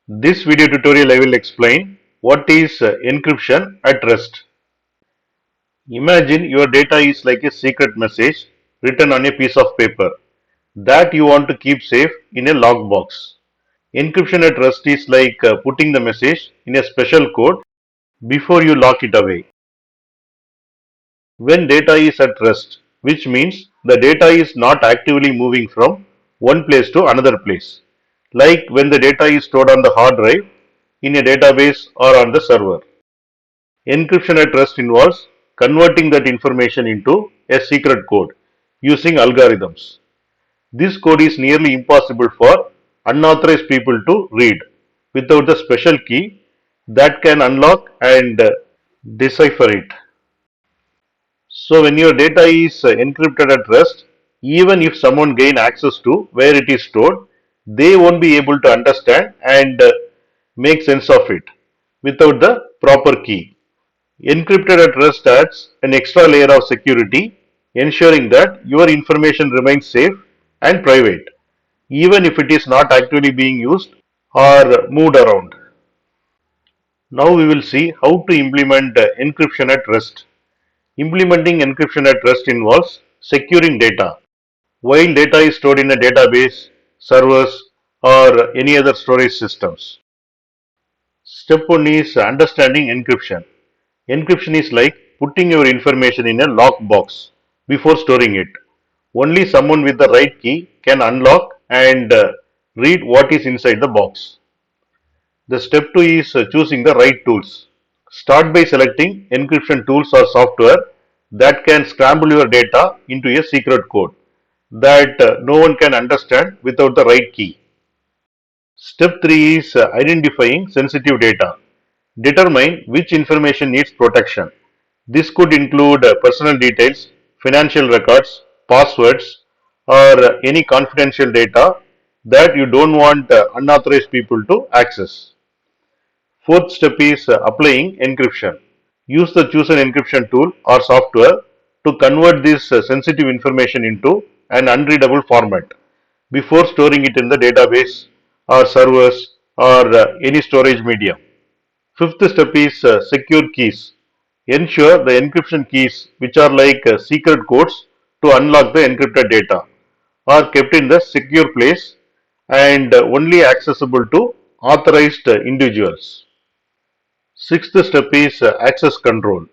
This video tutorial I will explain what is encryption at rest. Imagine your data is like a secret message written on a piece of paper that you want to keep safe in a lockbox. Encryption at rest is like putting the message in a special code before you lock it away. When data is at rest, which means the data is not actively moving from one place to another place, like when the data is stored on the hard drive, in a database, or on the server. Encryption at rest involves converting that information into a secret code using algorithms. This code is nearly impossible for unauthorized people to read without the special key that can unlock and decipher it. So when your data is encrypted at rest, even if someone gain access to where it is stored, they won't be able to understand and make sense of it without the proper key. Encrypted at rest adds an extra layer of security, ensuring that your information remains safe and private, even if it is not actually being used or moved around. Now we will see how to implement encryption at rest. Implementing encryption at rest involves securing data. While data is stored in a database, servers, or any other storage systems. Step 1 is understanding encryption. Encryption is like putting your information in a lock box before storing it. Only someone with the right key can unlock and read what is inside the box. The step 2 is choosing the right tools. Start by selecting encryption tools or software that can scramble your data into a secret code that no one can understand without the right key. Step 3 is identifying sensitive data. Determine which information needs protection. This could include personal details, financial records, passwords, or any confidential data that you don't want unauthorized people to access. Fourth step is applying encryption. Use the chosen encryption tool or software to convert this sensitive information into an unreadable format before storing it in the database or servers or any storage medium. Fifth step is secure keys. Ensure the encryption keys, which are like secret codes to unlock the encrypted data, are kept in the secure place and only accessible to authorized individuals. Sixth step is access control.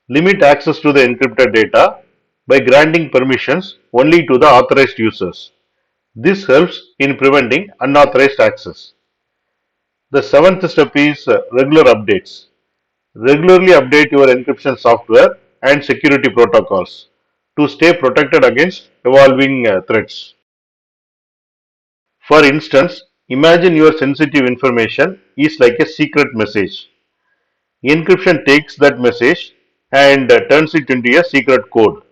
Limit access to the encrypted data by granting permissions only to the authorized users. This helps in preventing unauthorized access. The seventh step is regular updates. Regularly update your encryption software and security protocols to stay protected against evolving threats. For instance, imagine your sensitive information is like a secret message. Encryption takes that message and turns it into a secret code.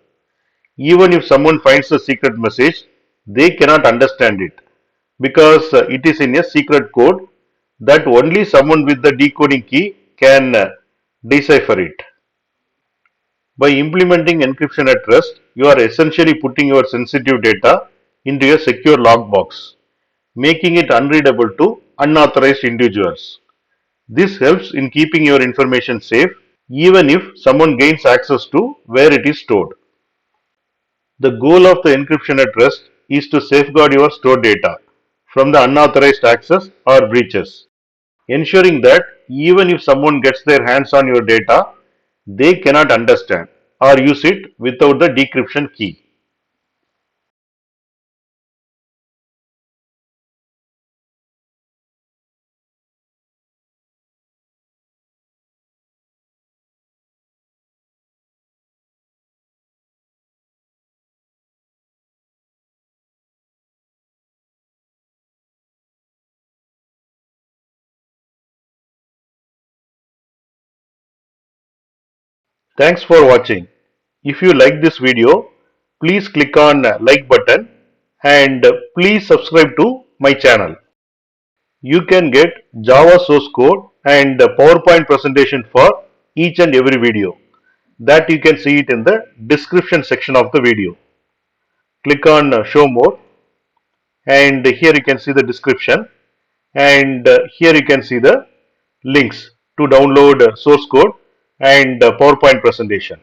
Even if someone finds the secret message, they cannot understand it because it is in a secret code that only someone with the decoding key can decipher it. By implementing encryption at rest, you are essentially putting your sensitive data into a secure lockbox, making it unreadable to unauthorized individuals. This helps in keeping your information safe even if someone gains access to where it is stored. The goal of the encryption at rest is to safeguard your stored data from the unauthorized access or breaches, ensuring that even if someone gets their hands on your data, they cannot understand or use it without the decryption key. Thanks for watching. If you like this video, please click on like button and please subscribe to my channel. You can get Java source code and PowerPoint presentation for each and every video that you can see it in the description section of the video. Click on show more and here you can see the description and here you can see the links to download source code and PowerPoint presentation.